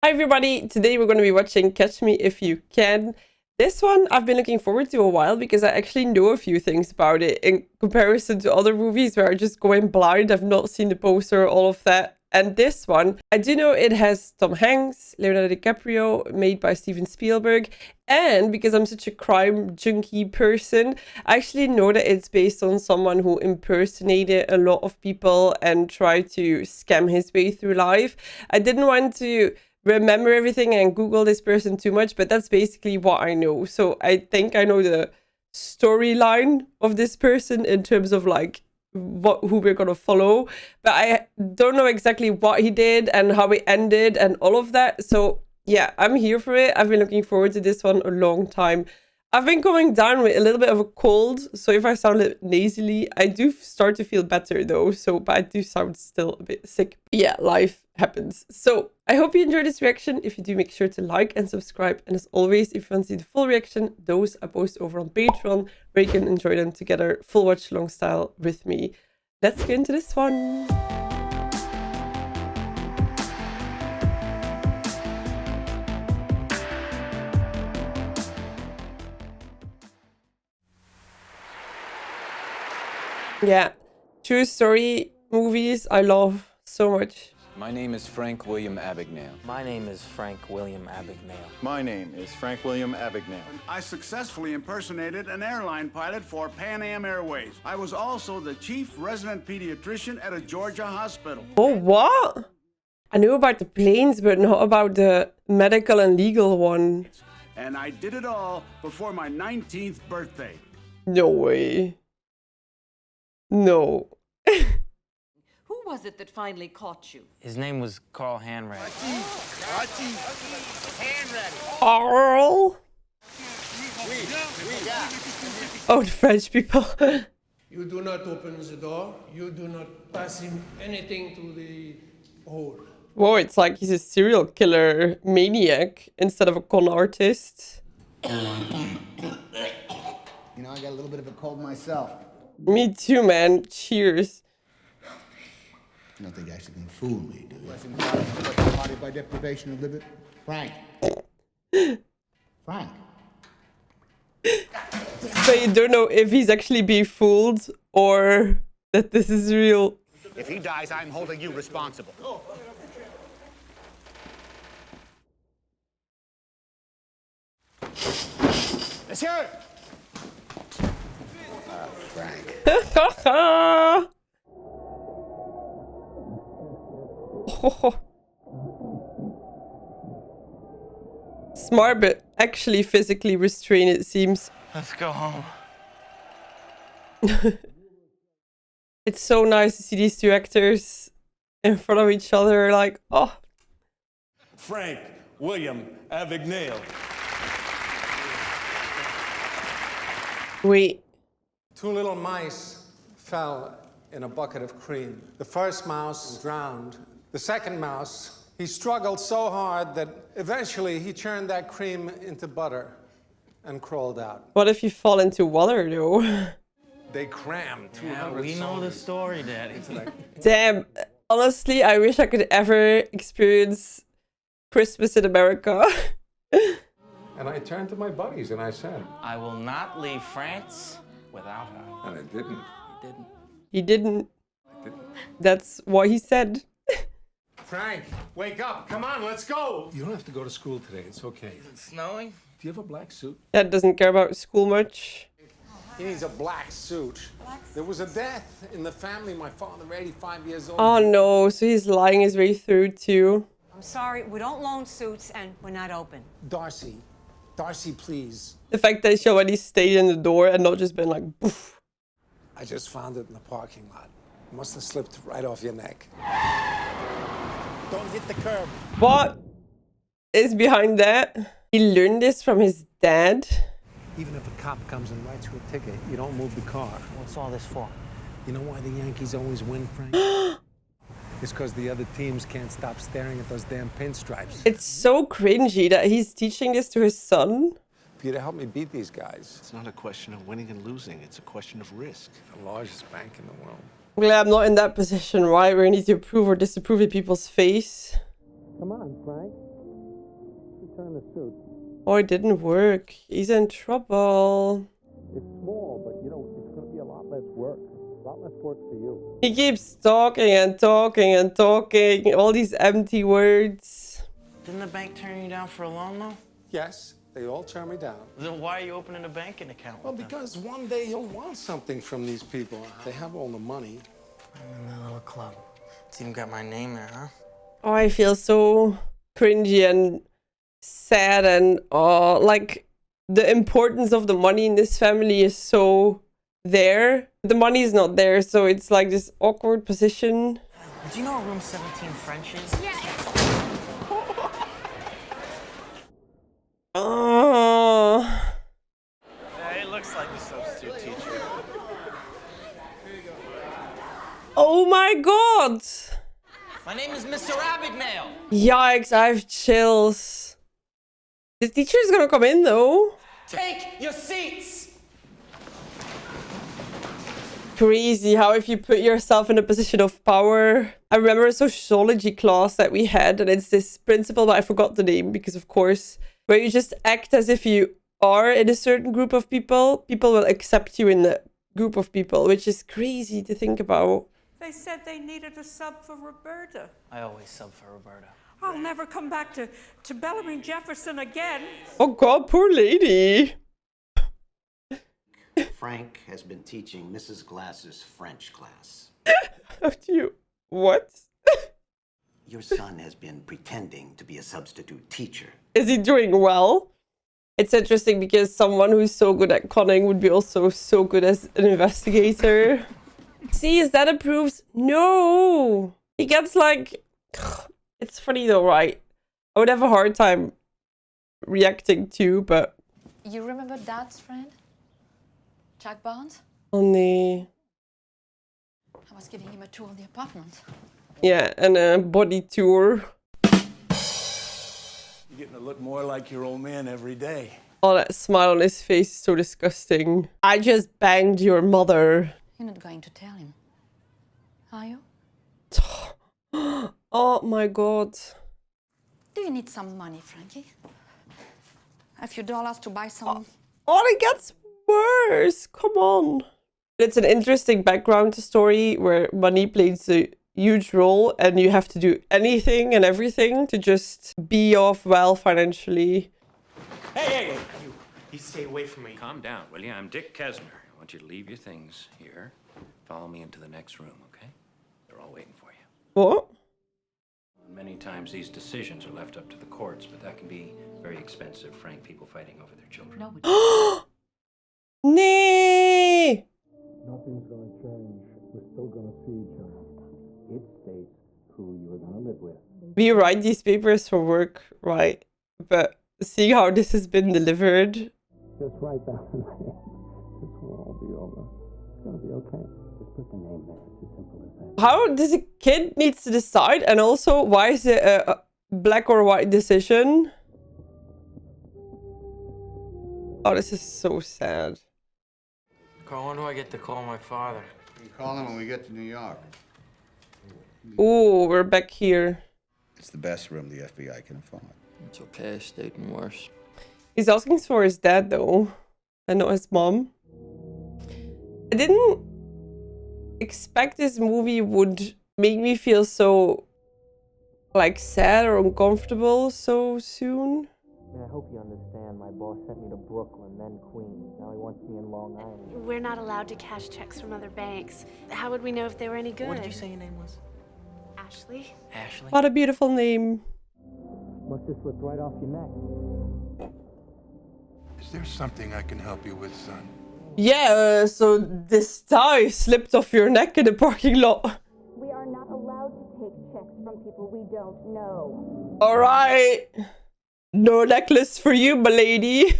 Hi everybody, today we're going to be watching Catch Me If You Can. This one I've been looking forward to a while because I actually know a few things about it in comparison to other movies where I just go in blind. I've not seen the poster, all of that. And this one, I do know it has Tom Hanks, Leonardo DiCaprio, made by Steven Spielberg. And because I'm such a crime junkie person, I actually know that it's based on someone who impersonated a lot of people and tried to scam his way through life. I didn't want to remember everything and Google this person too much, but that's basically what I know. So I think I know the storyline of this person in terms of like who we're gonna follow, but I don't know exactly what he did and how it ended and all of that. So yeah, I'm here for it. I've been looking forward to this one a long time. I've been going down with a little bit of a cold, so if I sound a little nasally, I do start to feel better though, but I do sound still a bit sick. But yeah, life happens. So I hope you enjoyed this reaction. If you do, make sure to like and subscribe. And as always, if you want to see the full reaction, those I post over on Patreon, where you can enjoy them together, full watch long style with me. Let's get into this one. Yeah, true story movies I love so much. My name is Frank William Abagnale. My name is Frank William Abagnale. My name is Frank William Abagnale. I successfully impersonated an airline pilot for Pan Am Airways. I was also the chief resident pediatrician at a Georgia hospital. Oh, what? I knew about the planes, but not about the medical and legal one. And I did it all before my 19th birthday. No way. No. Who was it that finally caught you? His name was Carl Hanratty. Carl? Oh, the French people. You do not open the door. You do not pass him anything to the hole. Whoa, it's like he's a serial killer maniac instead of a con artist. You know, I got a little bit of a cold myself. Me too, man. Cheers. You don't think you actually can fool me, do you? Body by deprivation of liberty? Frank. Frank. But you don't know if he's actually being fooled or that this is real. If he dies, I'm holding you responsible. Let's hear it. Frank. Smart, but actually physically restrained, it seems. Let's go home. It's so nice to see these two actors in front of each other, like, oh. Frank William Abagnale. Wait. Two little mice fell in a bucket of cream. The first mouse drowned. The second mouse, he struggled so hard that eventually he churned that cream into butter and crawled out. What if you fall into water, though? They crammed 200 Yeah, we know the story, Daddy. Damn. Honestly, I wish I could ever experience Christmas in America. And I turned to my buddies and I said, I will not leave France without her. and I didn't. You didn't. He didn't. I didn't. That's what he said. Frank, wake up. Come on, let's go. You don't have to go to school today. It's okay. It's snowing? Do you have a black suit? Dad doesn't care about school much. He needs a black suit. There was a death in the family. My father, 85 years old. Oh no, so he's lying his way through too. I'm sorry, we don't loan suits and we're not open. Darcy, please. The fact that she already stayed in the door and not just been like, poof. I just found it in the parking lot. It must have slipped right off your neck. Don't hit the curb. What is behind that? He learned this from his dad. Even if a cop comes and writes you a ticket, you don't move the car. What's all this for? You know why the Yankees always win, Frank? It's because the other teams can't stop staring at those damn pinstripes. It's so cringy that he's teaching this to his son. For you to help me beat these guys. It's not a question of winning and losing. It's a question of risk. The largest bank in the world. I'm glad I'm not in that position, right? Where I need to approve or disapprove of people's face. Come on, Frank. Return the suit. Oh, it didn't work. He's in trouble. It's small, but you know, it's going to be a lot less work. A lot less work for you. He keeps talking and talking and talking. All these empty words. Didn't the bank turn you down for a loan, though? Yes, they all turn me down. Then why are you opening a banking account? Well, because one day you'll want something from these people. They have all the money. I'm in the little club. It's even got my name there, huh? Oh, I feel so cringy and sad and like the importance of the money in this family is so there. The money is not there, so it's like this awkward position. Do you know what room 17 French is? Yeah, Oh. Yeah, it looks like a substitute teacher. Oh my god! My name is Mr. Abagnale. Yikes, I have chills. The teacher is gonna come in though. Take your seats. Crazy how if you put yourself in a position of power. I remember a sociology class that we had, and it's this principle, but I forgot the name because of course, where you just act as if you are in a certain group of people. People will accept you in the group of people, which is crazy to think about. They said they needed a sub for Roberta. I always sub for Roberta. I'll never come back to Bellamy Jefferson again. Oh god, poor lady. Frank has been teaching Mrs. Glass's French class. How do you... What? Your son has been pretending to be a substitute teacher. Is he doing well? It's interesting because someone who's so good at conning would be also so good as an investigator. See, is that a proof? No! He gets like... It's funny though, right? I would have a hard time reacting to, but... You remember Dad's friend? Jack Barnes? Only... I was giving him a tour of the apartment. Yeah, and a body tour. You're getting to look more like your old man every day. Oh, that smile on his face is so disgusting. I just banged your mother. You're not going to tell him, are you? Oh my god. Do you need some money, Frankie? A few dollars to buy some... Oh, it gets worse. Come on. It's an interesting background story where money plays a huge role and you have to do anything and everything to just be off well financially. Hey, you stay away from me. Calm down, will you? I'm Dick Kesner. I want you to leave your things here. Follow me into the next room, okay? They're all waiting for you. What? Many times these decisions are left up to the courts, but that can be very expensive, frank people fighting over their children. Nee! Nothing's going to change. We're still going to see each other. It states who you are going to live with. We write these papers for work, right? But seeing how this has been delivered. Just write that in my hand. This will all be over. It's going to be okay. Just put the name there. It's as simple as that. How does a kid needs to decide? And also, why is it a black or white decision? Oh, this is so sad. Carl, when do I get to call my father? You call him when we get to New York. Oh, we're back here. It's the best room the FBI can afford. It's okay, I stayed in worse. He's asking for his dad, though, and not his mom. I didn't expect this movie would make me feel so, like, sad or uncomfortable so soon. I hope you understand. My boss sent me to Brooklyn, then Queens. Now he wants me in Long Island. We're not allowed to cash checks from other banks. How would we know if they were any good? What did you say your name was? Ashley? Ashley? What a beautiful name. Must have slipped right off your neck. Is there something I can help you with, son? Yeah, so this tie slipped off your neck in the parking lot. We are not allowed to take checks from people we don't know. All right. No necklace for you, my lady.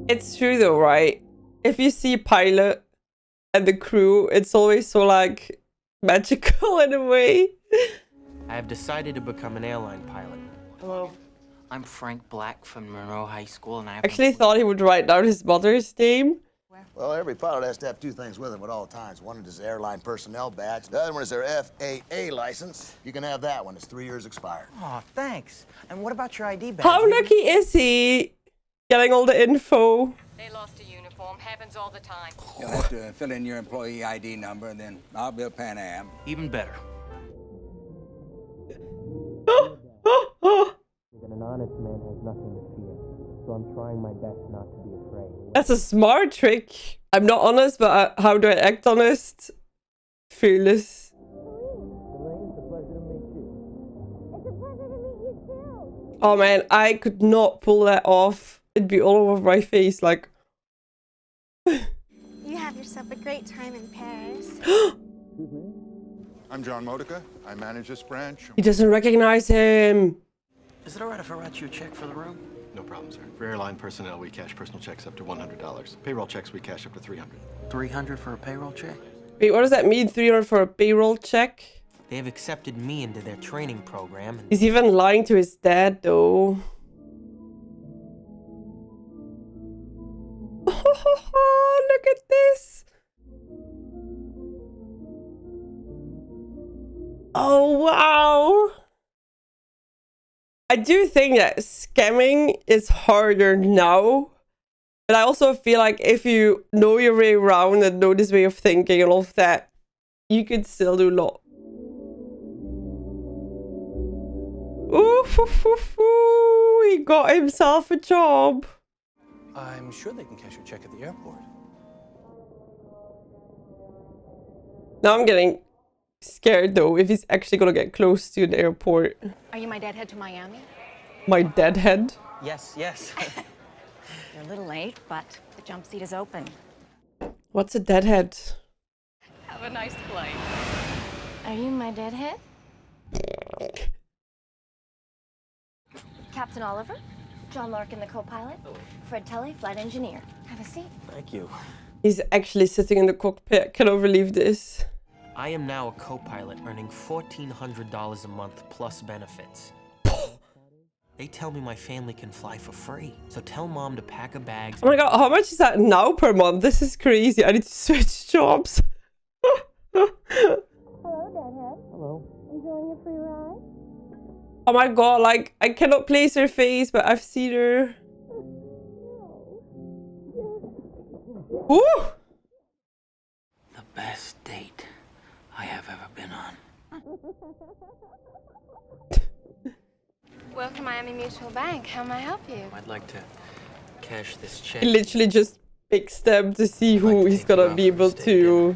It's true though, right? If you see pilot and the crew, it's always so like magical in a way. I have decided to become an airline pilot. Hello. I'm Frank Black from Monroe High School, and I Actually thought he would write down his mother's name. Well, every pilot has to have two things with him at all times. One is his airline personnel badge. The other one is their FAA license. You can have that one. It's 3 years expired. Aw, thanks. And what about your ID badge? How lucky is he getting all the info? They lost a uniform. Happens all the time. You'll have to fill in your employee ID number, and then I'll bill Pan Am. Even better. Even an honest man has nothing to fear, so I'm trying my best not to be afraid. That's a smart trick. I'm not honest, but how do I act honest? Fearless. Elaine, it's a pleasure to meet you. It's a pleasure to meet you too. Oh man, I could not pull that off. It'd be all over my face, like. You have yourself a great time in Paris. Excuse me? I'm John Modica. I manage this branch. He doesn't recognize him. Is it alright if I write you a check for the room? No problem, sir. For airline personnel, we cash personal checks up to $100. Payroll checks, we cash up to $300. $300 for a payroll check? Wait, what does that mean? 300 for a payroll check? They have accepted me into their training program. He's even lying to his dad, though. Oh, look at this. Oh, wow. I do think that scamming is harder now. But I also feel like if you know your way around and know this way of thinking and all of that, you could still do a lot. Ooh, he got himself a job. I'm sure they can cash your check at the airport. Now I'm getting scared though if he's actually gonna get close to the airport. Are you my deadhead to Miami? My deadhead? Yes, yes. You're a little late, but the jump seat is open. What's a deadhead? Have a nice flight. Are you my deadhead? Captain Oliver, John Larkin, the co-pilot, Fred Tully, flight engineer. Have a seat. Thank you. He's actually sitting in the cockpit. Cannot believe this. I am now a co-pilot earning $1,400 a month plus benefits. They tell me my family can fly for free. So tell mom to pack her bags. Oh my god, how much is that now per month? This is crazy. I need to switch jobs. Hello, deadhead. Hello. Enjoying your free ride? Oh my god, like, I cannot place her face, but I've seen her. Ooh! The best date I have ever been on. Welcome, Miami Mutual Bank. How may I help you? I'd like to cash this check. He literally just picks them to see who he's gonna be able to.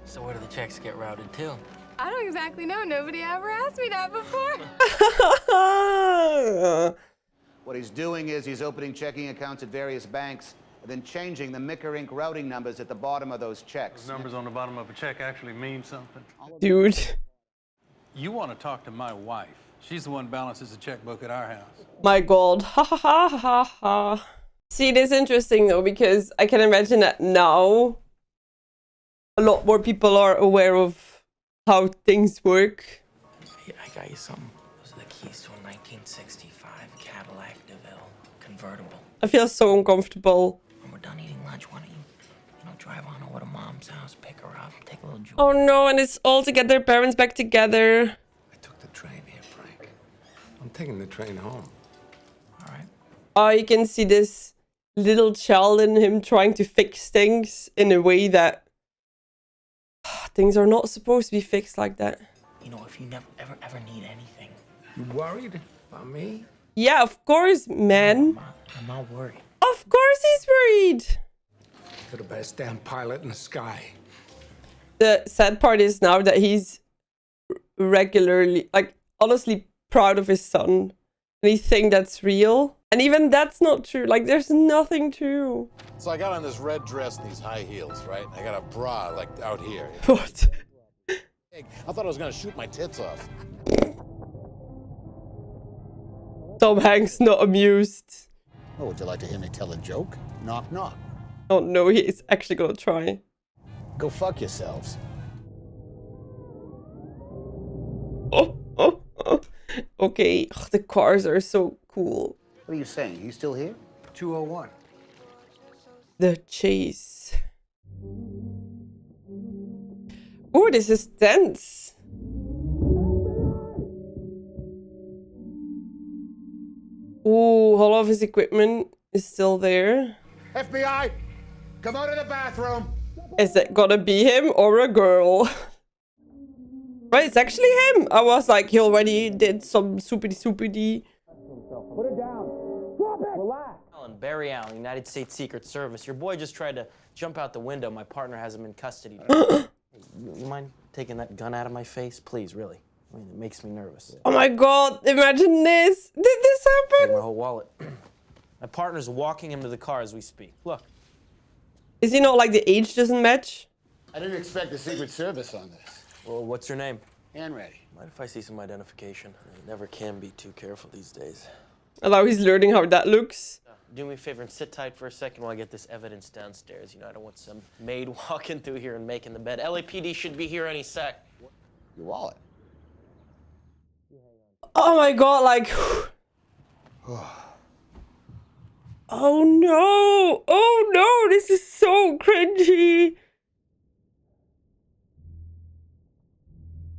So where do the checks get routed to? I don't exactly know. Nobody ever asked me that before. What he's doing is he's opening checking accounts at various banks and then changing the Micker Inc. routing numbers at the bottom of those checks. Those numbers on the bottom of a check actually mean something. Dude. You want to talk to my wife. She's the one who balances the checkbook at our house. My god. Ha ha ha ha ha. See, it is interesting though, because I can imagine that now a lot more people are aware of how things work. Hey, I got you something. Those are the keys to a 1965 Cadillac DeVille convertible. I feel so uncomfortable. When we're done eating lunch, why don't you drive on over to mom's house, pick her up, take a little joy. Oh no, and it's all together, parents back together. I took the train here, Frank. I'm taking the train home. All right. Oh, you can see this little child in him trying to fix things in a way that things are not supposed to be fixed like that. You know, if you never ever need anything. You worried about me? Yeah, of course, man. I'm not worried. Of course he's worried. You're the best damn pilot in the sky. The sad part is now that he's regularly, like, honestly proud of his son. And he thinks that's real. And even that's not true. Like, there's nothing true. So I got on this red dress and these high heels, right? I got a bra, like, out here. What? I thought I was gonna shoot my tits off. Tom Hanks not amused. Oh, would you like to hear me tell a joke? Knock, knock. Oh no, he is actually gonna try. Go fuck yourselves. Oh. Okay. Ugh, the cars are so cool. What are you saying? He's still here? 201. The chase. Oh, this is tense. Oh, all of his equipment is still there. FBI, come out of the bathroom. Is it gonna be him or a girl? Right, it's actually him. I was like, he already did some soupy-D. Put it down. Drop it. Relax. Barry Allen, United States Secret Service. Your boy just tried to jump out the window. My partner has him in custody. You mind taking that gun out of my face? Please, really. I mean, it makes me nervous. Oh my god, imagine this. Did this happen? My whole wallet. My partner's walking him to the car as we speak. Look. Is he not like the age doesn't match? I didn't expect the Secret Service on this. Well, what's your name? Handready. Mind if I see some identification? I never can be too careful these days. And now he's learning how that looks. Do me a favor and sit tight for a second while I get this evidence downstairs. You know, I don't want some maid walking through here and making the bed. LAPD should be here any sec. Your wallet. Oh my god, like... Oh no! Oh no! This is so cringy!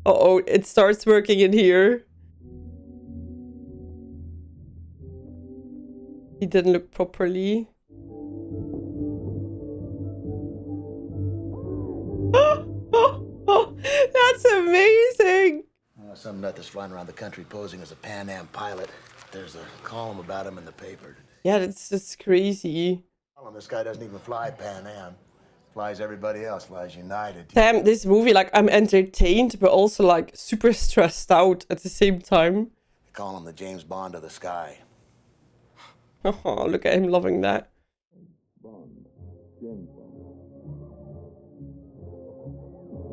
Uh-oh, it starts working in here. He didn't look properly. That's amazing! Some nut that's flying around the country posing as a Pan Am pilot. There's a column about him in the paper. Yeah, that's just crazy. This guy doesn't even fly Pan Am. Flies everybody else, flies United. Damn, this movie, like, I'm entertained, but also, like, super stressed out at the same time. They call him the James Bond of the sky. Oh, look at him loving that.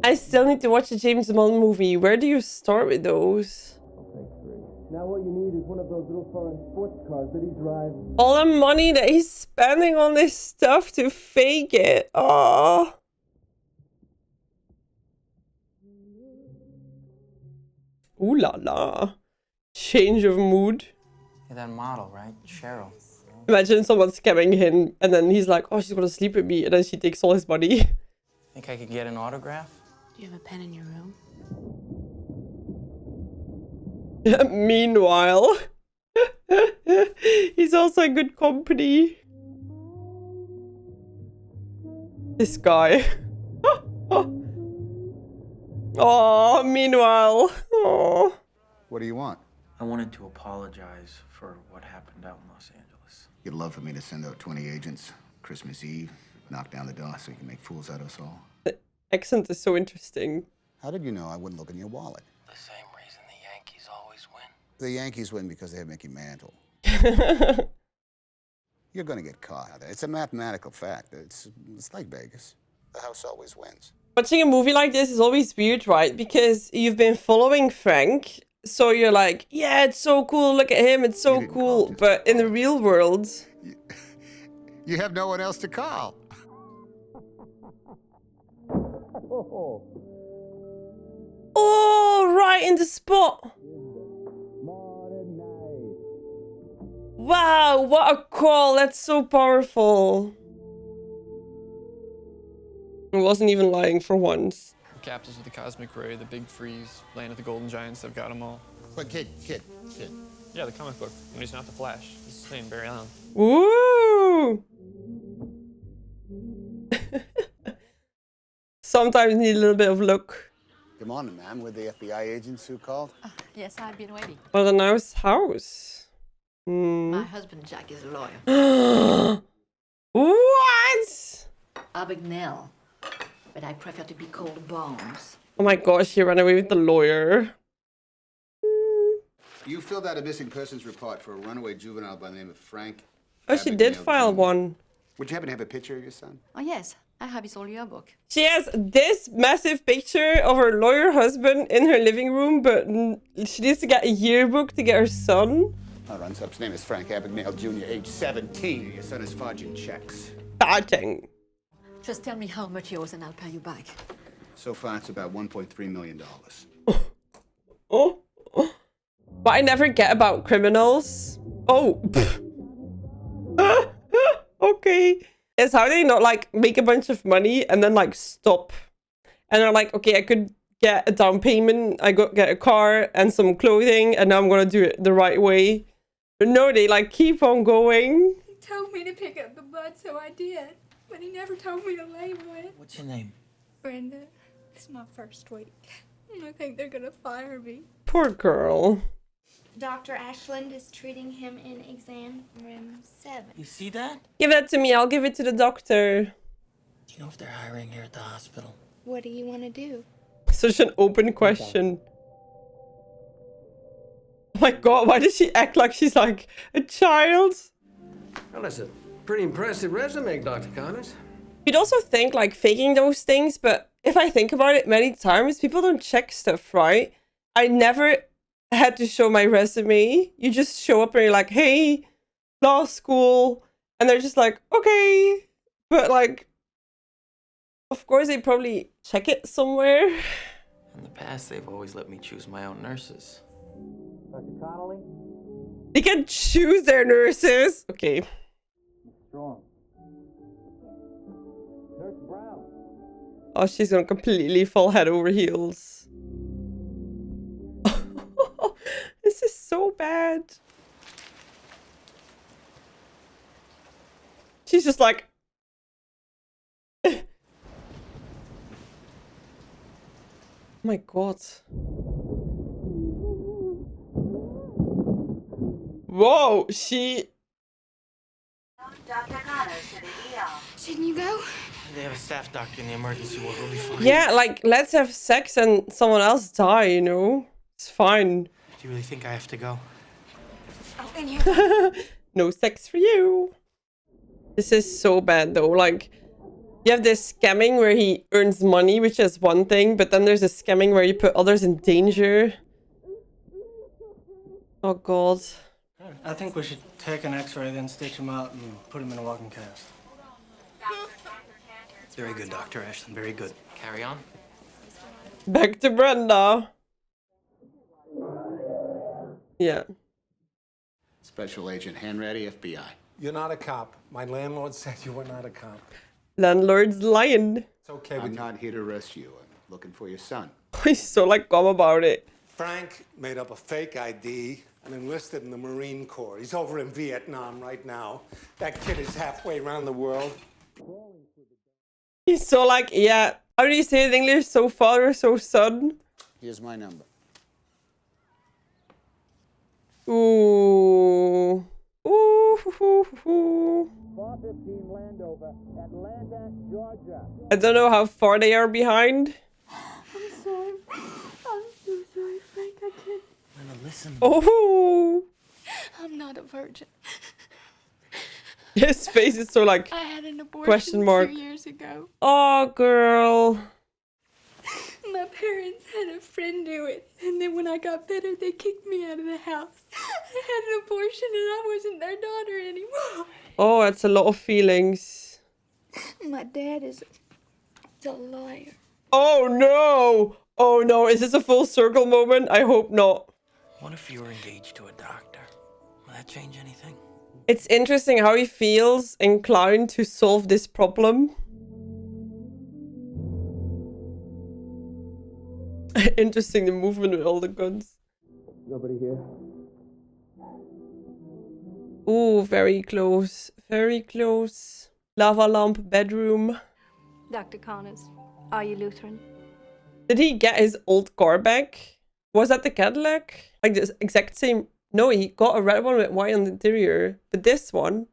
I still need to watch the James Bond movie. Where do you start with those? Now what you need is one of those little foreign sports cars that he drives. All the money that he's spending on this stuff to fake it. Oh. Ooh la la. Change of mood. You're that model, right? Cheryl. Imagine someone scamming him and then he's like, oh, she's gonna sleep with me. And then she takes all his money. Think I could get an autograph? Do you have a pen in your room? Meanwhile, he's also in good company. This guy. Oh, meanwhile. Oh. What do you want? I wanted to apologize for what happened out in Los Angeles. You'd love for me to send out 20 agents Christmas Eve, knock down the door so you can make fools out of us all. The accent is so interesting. How did you know I wouldn't look in your wallet? The same reason the Yankees always win. The Yankees win because they have Mickey Mantle. You're gonna get caught. It's a mathematical fact. It's like Vegas. The house always wins. Watching a movie like this is always weird, right? Because you've been following Frank, so you're like, yeah, it's so cool, look at him, it's so cool. But in the real world... You have no one else to call. Oh, right in the spot. Wow, what a call. That's so powerful. I wasn't even lying for once. Captains of the Cosmic Ray, the Big Freeze, Land of the Golden Giants, I've got them all. But kid. Yeah, the comic book. And he's not the Flash. He's his name, Barry Allen. Woo! Sometimes you need a little bit of luck. Good morning, ma'am. We're the FBI agents who called. Yes, I've been waiting. What a nice house. My husband, Jack, is a lawyer. What? Abagnale. But I prefer to be called Bones. Oh my gosh, she ran away with the lawyer. You filled out a missing persons report for a runaway juvenile by the name of Frank. Oh, she did file one. Would you happen to have a picture of your son? Oh, yes. I have his old yearbook. She has this massive picture of her lawyer husband in her living room, but she needs to get a yearbook to get her son. Our runs-up's name is Frank Abagnale Jr., age 17. Your son is forging checks. Forging. Just tell me how much he owes and I'll pay you back. So far, it's about $1.3 million. Oh. What I never get about criminals. Oh. okay. It's how they not like make a bunch of money and then like stop. And they're like, okay, I could get a down payment. I got get a car and some clothing, and now I'm gonna do it the right way. But no, they like keep on going. He told me to pick up the blood, so I did. But he never told me to label it. What's your name? Brenda, it's my first week. I think they're gonna fire me. Poor girl. Dr. Ashland is treating him in exam room 7. You see that? Give that to me. I'll give it to the doctor. Do you know if they're hiring here at the hospital? What do you want to do? Such an open question. Oh my god, why does she act like she's like a child? Well, that's a pretty impressive resume, Dr. Connors. You'd also think like faking those things, but if I think about it many times, people don't check stuff, right? I never had to show my resume. You just show up and you're like, hey, law school. And they're just like, okay. But like, of course they probably check it somewhere. In the past, they've always let me choose my own nurses. Dr. Connolly? They can choose their nurses. Okay. Strong. Nurse Brown. Oh, she's gonna completely fall head over heels. This is so bad. She's just like... Oh my god. Whoa, she... Dr. Connors to the ER. Shouldn't you go? They have a staff doctor in the emergency ward. We'll be fine. Yeah, like, let's have sex and someone else die, you know? It's fine. Do you really think I have to go? Oh, in here. No sex for you. This is so bad though. Like, you have this scamming where he earns money, which is one thing, but then there's a scamming where you put others in danger. Oh god. I think we should take an x-ray, then stitch him out and put him in a walking cast. Very good, Dr. Ashland. Very good. Carry on. Back to Brenda. Yeah. Special Agent Hanratty, FBI. You're not a cop. My landlord said you were not a cop. Landlord's lying. It's okay I'm with you. not here to arrest you. I'm looking for your son. He's so like calm about it. Frank made up a fake ID and enlisted in the Marine Corps. He's over in Vietnam right now. That kid is halfway around the world. He's so like, yeah. How do you say it in English? So father, so son. Here's my number. Ooh. Ooh. 415 Landover, Atlanta, Georgia. I don't know how far they are behind. I'm sorry. I'm so sorry, Frank. I can't. Listen. Oh. I'm not a virgin. His face is so like I had an abortion question mark. 2 years ago. Oh, girl. My parents had a friend do it, and then when I got better, they kicked me out of the house. I had an abortion, and I wasn't their daughter anymore. Oh, that's a lot of feelings. My dad is a liar. Oh no! Oh no, is this a full circle moment? I hope not. What if you were engaged to a doctor? Will that change anything? It's interesting how he feels inclined to solve this problem. Interesting, the movement with all the guns. Nobody here. Ooh, very close. Very close. Lava lamp bedroom. Dr. Connors, are you Lutheran? Did he get his old car back? Was that the Cadillac? Like the exact same... No, he got a red one with white on the interior. But this one...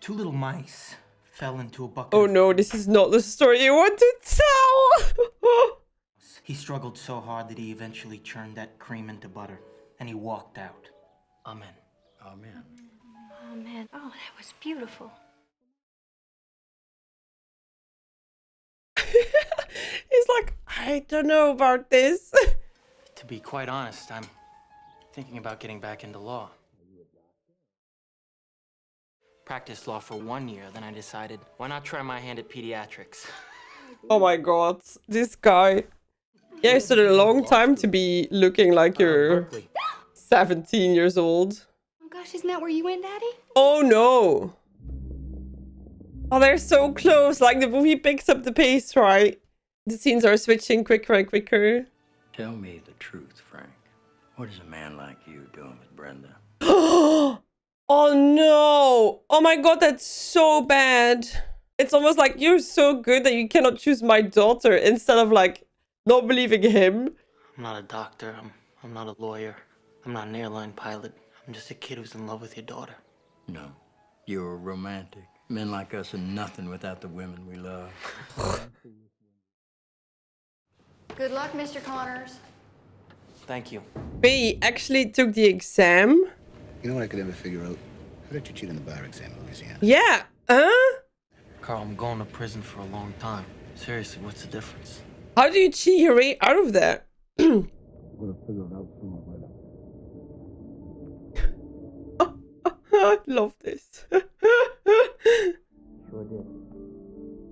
Two little mice fell into a bucket. Oh no, this is not the story you want to tell! He struggled so hard that he eventually churned that cream into butter. And he walked out. Amen. Amen. Oh man, oh, that was beautiful. He's like, I don't know about this. To be quite honest, I'm thinking about getting back into law. Practiced law for 1 year, then I decided, why not try my hand at pediatrics? Oh my god, this guy. Yeah, it's a long time to be looking like you're 17 years old. Oh gosh, isn't that where you went, Daddy? Oh no. Oh, they're so close. Like, the movie picks up the pace, right? The scenes are switching quicker and quicker. Tell me the truth, Frank. What is a man like you doing with Brenda? Oh no! Oh my god, that's so bad. It's almost like you're so good that you cannot choose my daughter instead of like not believing him. I'm not a doctor. I'm not a lawyer. I'm not an airline pilot. I'm just a kid who's in love with your daughter. No. You're a romantic. Men like us are nothing without the women we love. Good luck, Mr. Connors. Thank you. He actually took the exam. You know what I could never figure out? How did you cheat on the bar exam in Louisiana? Yeah. Carl, I'm going to prison for a long time. Seriously, what's the difference? How do you cheat your way out of that? We're gonna figure it out sooner or later. I love this. Sure did.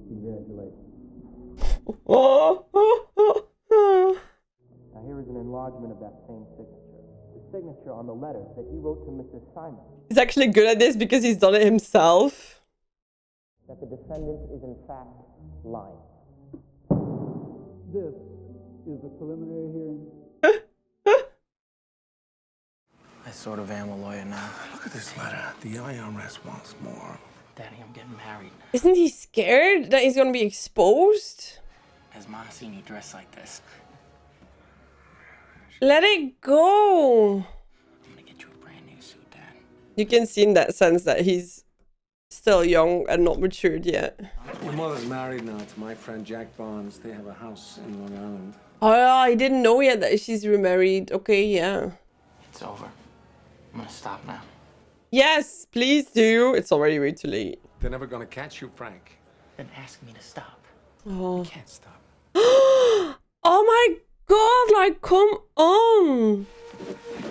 Congratulations. Now here is an enlargement of that same signature. The signature on the letter that he wrote to Mrs. Simon. He's actually good at this because he's done it himself. That the defendant is in fact lying. This is a preliminary hearing. I sort of am a lawyer now. Look at this letter. The IRS wants more. Daddy, I'm getting married. Isn't he scared that he's gonna be exposed? Has Ma seen you dress like this? Let it go. I'm gonna get you a brand new suit, Dad. You can see in that sense that he's still young and not matured yet. Your mother's married now to my friend Jack Barnes. They have a house in Long Island. Oh, yeah, I didn't know yet that she's remarried. Okay, yeah. It's over. I'm gonna stop now. Yes, please do. It's already way too late. They're never gonna catch you, Frank. Then ask me to stop. Oh. You can't stop. Oh my god, like, come on.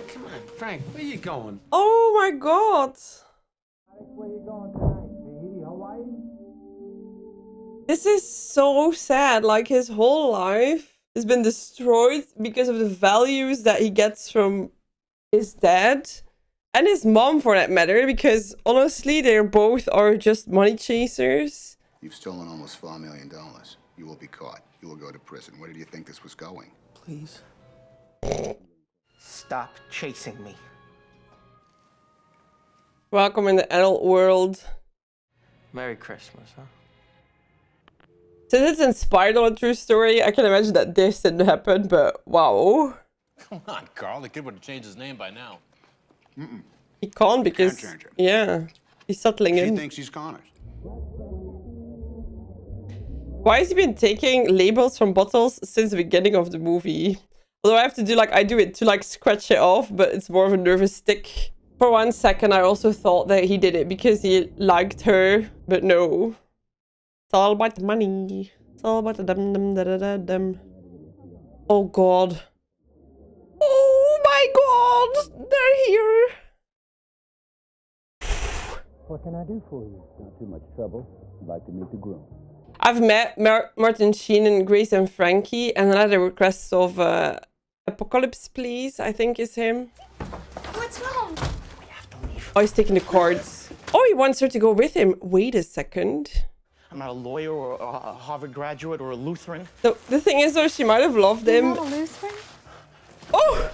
Come on, Frank, where you going? Oh my god. Where you going tonight? Tahiti, Hawaii? This is so sad. Like, his whole life has been destroyed because of the values that he gets from his dad and his mom, for that matter, because honestly, they both are just money chasers. You've stolen almost $4 million. You will be caught. You will go to prison. Where did you think this was going? Please. Stop chasing me. Welcome in the adult world. Merry Christmas, huh? Since it's inspired on a true story, I can imagine that this didn't happen, but wow. Come on, Carl. The kid would have changed his name by now. He can't because, Can't change it. yeah, he's settling She in. thinks he's Connors. Why has he been taking labels from bottles since the beginning of the movie? Although I have to do like, I do it to like scratch it off, but it's more of a nervous tick. For 1 second, I also thought that he did it because he liked her, but no. It's all about the money. It's all about the dum. Oh god. Oh my god! They're here! What can I do for you? Not too much trouble. I'd like to meet the groom. I've met Martin Sheen and Grace and Frankie, and another request of Apocalypse, please, I think is him. What's wrong? Oh, he's taking the cards. Oh, he wants her to go with him. Wait a second. I'm not a lawyer or a Harvard graduate or a Lutheran. The thing is, though, she might have loved him. You're not a Lutheran? Oh!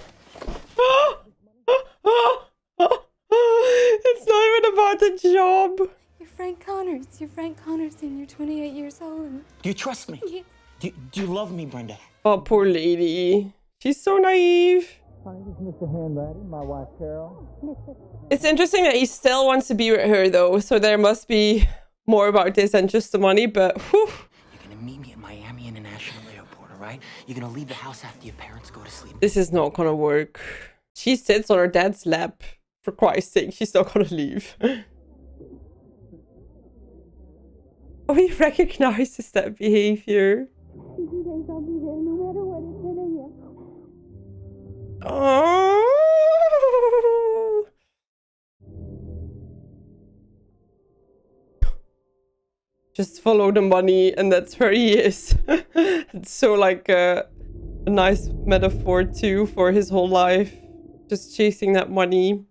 It's not even about the job. You're Frank Connors. You're Frank Connors and you're 28 years old. Do you trust me? Yeah. Do you love me, Brenda? Oh, poor lady. She's so naive. Hi, this is Mr. Handwriting, my wife Carol. It's interesting that he still wants to be with her, though, so there must be more about this than just the money, but whew. You're gonna meet me at Miami International Airport, all right? You're gonna leave the house after your parents go to sleep. This is not gonna work. She sits on her dad's lap. For Christ's sake, she's not gonna leave. Oh, he recognizes that behavior. He thinks I'll be there no matter what at 10 a.m. Oh. Just follow the money and that's where he is. It's so like a nice metaphor too for his whole life. Just chasing that money.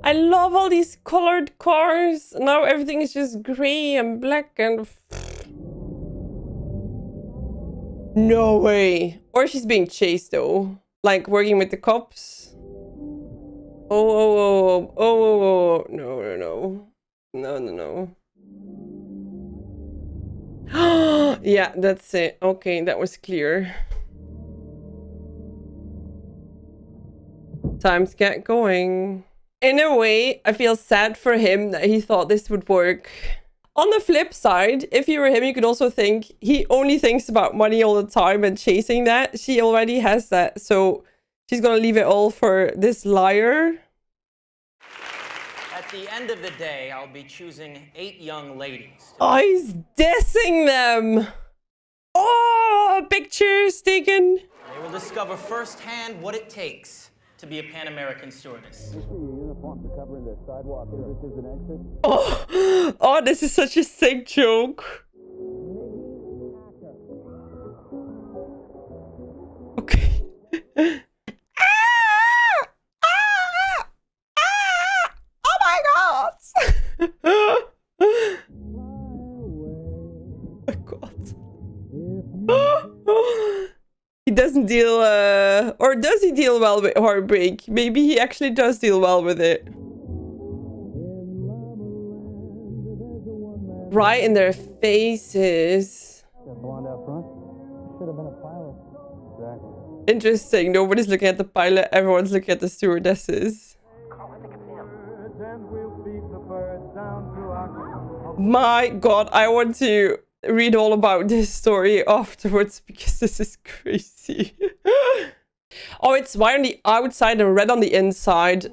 I love all these colored cars. Now everything is just gray and black and... No way. Or she's being chased though. Like working with the cops. Oh. No. Yeah, that's it. Okay, that was clear. Time to get going. In a way, I feel sad for him that he thought this would work. On the flip side, if you were him, you could also think he only thinks about money all the time and chasing that. She already has that, so she's gonna leave it all for this liar. At the end of the day, I'll be choosing 8 young ladies. Oh, he's dissing them. Oh, pictures taken. They will discover firsthand what it takes to be a Pan-American stewardess. Oh, this is such a sick joke. Okay. Oh my god! Oh my god. He doesn't deal, or does he deal well with heartbreak? Maybe he actually does deal well with it. Right in their faces. Interesting. Nobody's looking at the pilot. Everyone's looking at the stewardesses. My god, I want to read all about this story afterwards because this is crazy. Oh, it's white on the outside and red on the inside.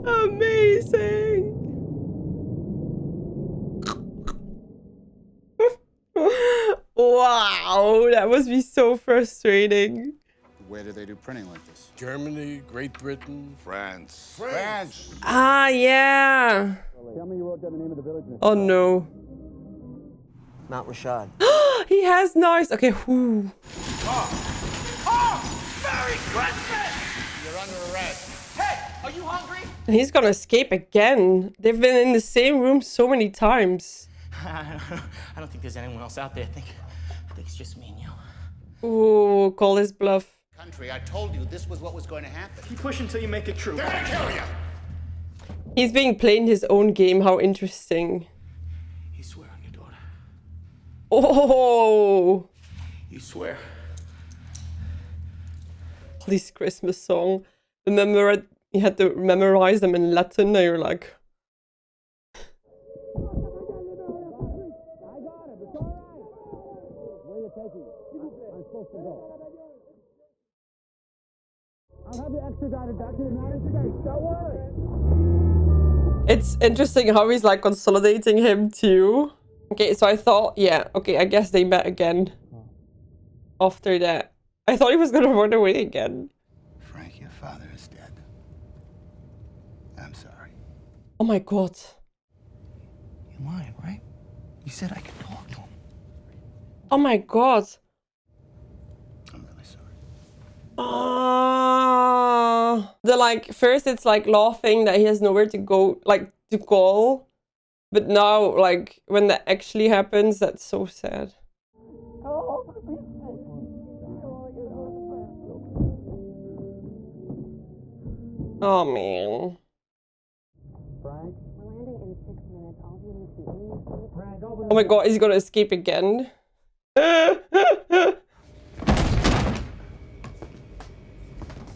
Amazing. Wow, that must be so frustrating. Where do they do printing like this? Germany, Great Britain, France. France. Ah, yeah. Tell me you wrote down the name of the village. Oh no. Mount Rashad. He has knives. Okay, whoo. Merry Christmas! You're under arrest. Hey, are you hungry? And he's gonna escape again. They've been in the same room so many times. I don't think there's anyone else out there. I think it's just me and you. Ooh, call his bluff. Country, I told you this was what was going to happen. Keep pushing until you make it true. They're gonna kill you! He's being playing his own game. How interesting. You swear on your daughter. Oh, You swear. this Christmas song. Remember, you had to memorize them in Latin. And you're like, I'll have you extradited back to the United States. Don't worry. it's interesting how he's like consolidating him too. Okay, so I thought, yeah, okay, I guess they met again. After that, I thought he was gonna run away again. Frank, your father is dead. I'm sorry. Oh my god. You lied, right? You said I could talk to him. Oh my god. I'm really sorry. The like, first it's like laughing that he has nowhere to go, like to call. But now, like, when that actually happens, that's so sad. Oh man. Frank? We're landing in 6 minutes. All you need to do is Frank, open Oh my god, he's gonna escape again.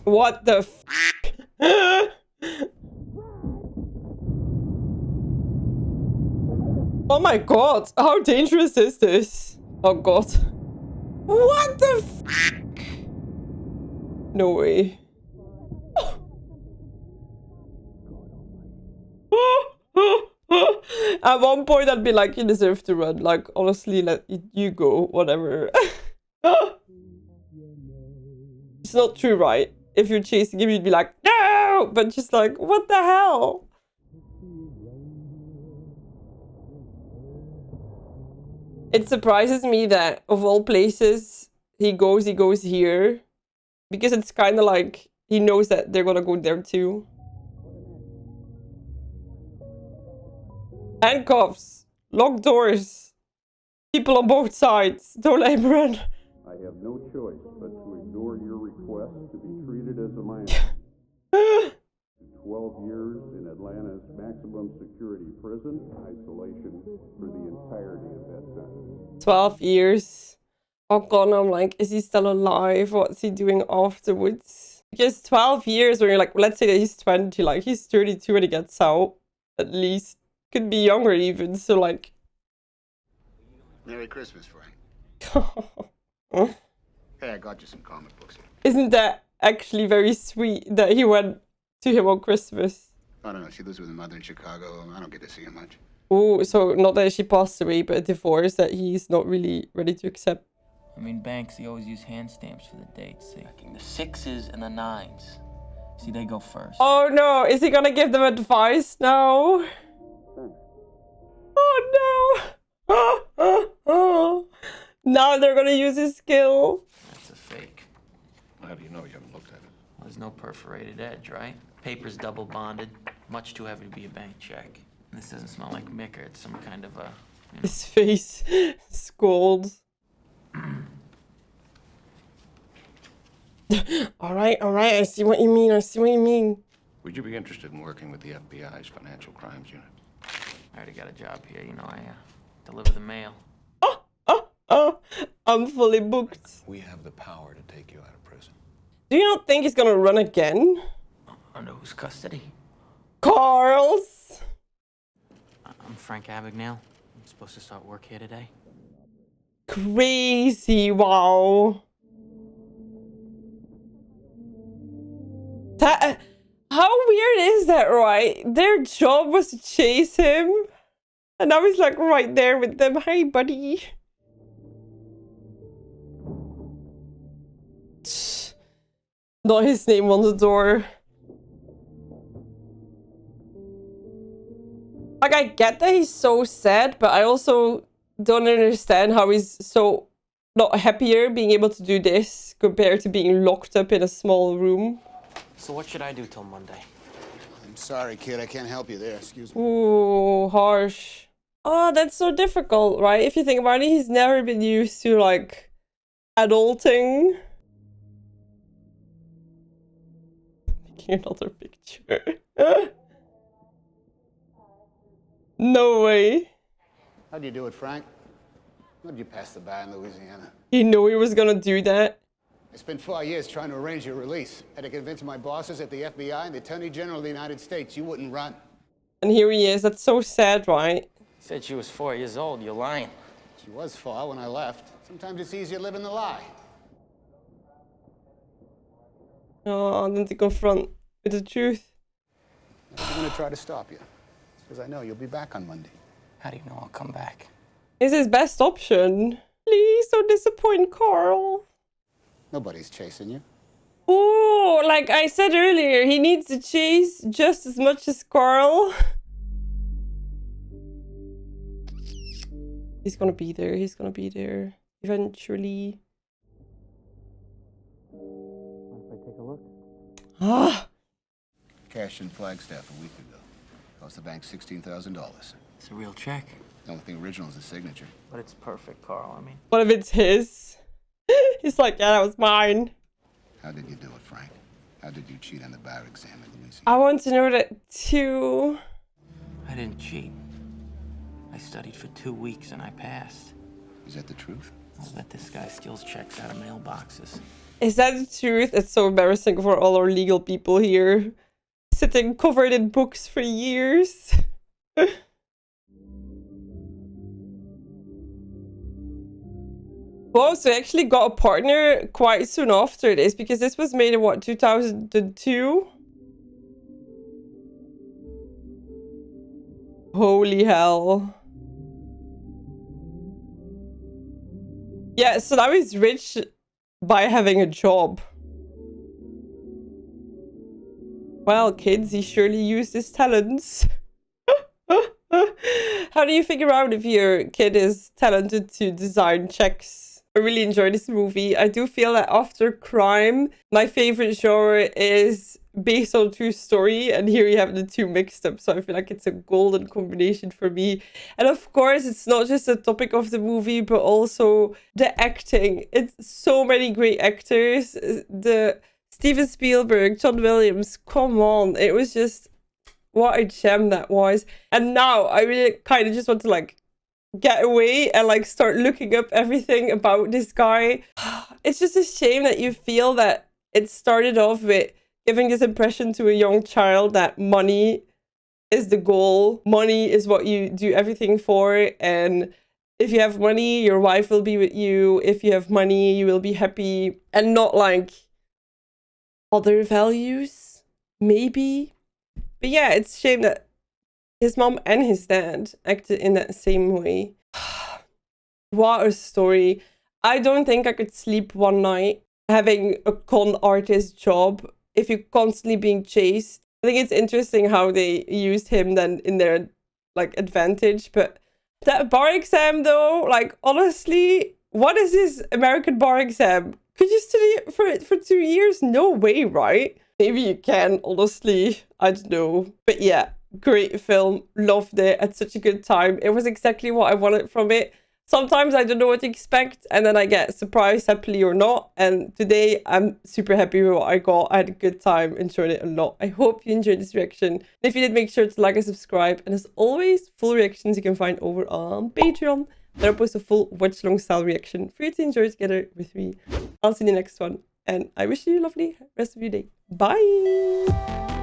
What the f? Oh my god, how dangerous is this? Oh god. What the f? No way. At one point I'd be like, you deserve to run. Like, honestly, let you go, whatever. It's not true, right? If you're chasing him, you'd be like, no! But just like, what the hell? It surprises me that of all places he goes here. Because it's kind of like he knows that they're gonna go there too. Handcuffs. Locked doors. People on both sides. Don't let him run. I have no choice but to ignore your request to be treated as a minor. 12 years in Atlanta's maximum security prison, isolation for the entirety of that sentence. 12 years. Oh god, I'm like, is he still alive? What's he doing afterwards? Because 12 years when you're like, let's say that he's 20, like he's 32 when he gets out. At least. Could be younger even, so like... Merry Christmas, Frank. Hey, I got you some comic books. Isn't that actually very sweet that he went to him on Christmas? I don't know, she lives with her mother in Chicago. I don't get to see her much. Oh, so not that she passed away, but a divorce that he's not really ready to accept. I mean, banks, they always use hand stamps for the dates. See, the 6s and the 9s. See, they go first. Oh no, is he gonna give them advice now? Oh no! Now they're gonna use his skill. That's a fake. How do you know? You haven't looked at it. Well, there's no perforated edge, right? Paper's double bonded. Much too heavy to be a bank check. And this doesn't smell like micker. It's some kind of a... You know. His face scalds. Alright, I see what you mean. Would you be interested in working with the FBI's Financial Crimes Unit? I already got a job here, you know, I deliver the mail. I'm fully booked. We have the power to take you out of prison. Do you not think he's gonna run again? Under whose custody? Carl's! I'm Frank Abagnale. I'm supposed to start work here today. Crazy, wow. How weird is that, right? Their job was to chase him. And now he's like right there with them. Hey, buddy. Not his name on the door. Like, I get that he's so sad, but I also don't understand how he's so not happier being able to do this compared to being locked up in a small room. So what should I do till Monday? I'm sorry, kid. I can't help you there. Excuse me. Ooh, harsh. Oh, that's so difficult, right? If you think about it, he's never been used to, like, adulting. Making another picture. No way. How'd you do it, Frank? How'd you pass the bar in Louisiana? He knew he was gonna do that. I spent 4 years trying to arrange your release. Had to convince my bosses at the FBI and the Attorney General of the United States you wouldn't run. And here he is. That's so sad, right? Said she was 4 years old. You're lying. She was 4 when I left. Sometimes it's easier living the lie. Oh, then to confront with the truth. I'm gonna try to stop you. Because I know you'll be back on Monday. How do you know I'll come back? It's his best option. Please don't disappoint Carl. Nobody's chasing you. Oh, like I said earlier, he needs to chase just as much as Carl. He's gonna be there. He's gonna be there eventually. If I take a look. Ah. Cashed in Flagstaff a week ago. Cost the bank $16,000. It's a real check. The only thing original is the signature. But it's perfect, Carl. I mean. What if it's his? He's like, yeah, that was mine. How did you do it, Frank? How did you cheat on the bar exam in Louisiana? I want to know that too. I didn't cheat. I studied for 2 weeks and I passed. Is that the truth? I'll bet this guy steals checks out of mailboxes. Is that the truth? It's so embarrassing for all our legal people here. Sitting covered in books for years. Whoa, so he actually got a partner quite soon after this, because this was made in what, 2002? Holy hell. Yeah, so now he's rich by having a job. Well, kids, he surely used his talents. How do you figure out if your kid is talented to design checks? I really enjoy this movie. I do feel that after crime, my favorite genre is based on true story, and here you have the two mixed up, so I feel like it's a golden combination for me. And of course, it's not just the topic of the movie, but also the acting. It's so many great actors. The Steven Spielberg, John Williams, come on, it was just what a gem that was. And now I really kind of just want to like get away and like start looking up everything about this guy. It's just a shame that you feel that it started off with giving this impression to a young child that money is the goal. Money is what you do everything for. And if you have money, your wife will be with you. If you have money, you will be happy. And not like other values, maybe. But yeah, it's a shame that his mom and his dad acted in that same way. What a story. I don't think I could sleep one night having a con artist job if you're constantly being chased. I think it's interesting how they used him then in their like advantage. But that bar exam though, like honestly, what is this American bar exam? Could you study for 2 years? No way, right? Maybe you can, honestly. I don't know. But yeah, great film. Loved it. Had such a good time. It was exactly what I wanted from it. Sometimes I don't know what to expect, and then I get surprised, happily or not. And today I'm super happy with what I got. I had a good time, enjoyed it a lot. I hope you enjoyed this reaction. And if you did, make sure to like and subscribe. And as always, full reactions you can find over on Patreon. There I'll post a full watch-along style reaction for you to enjoy together with me. I'll see you in the next one. And I wish you a lovely rest of your day. Bye!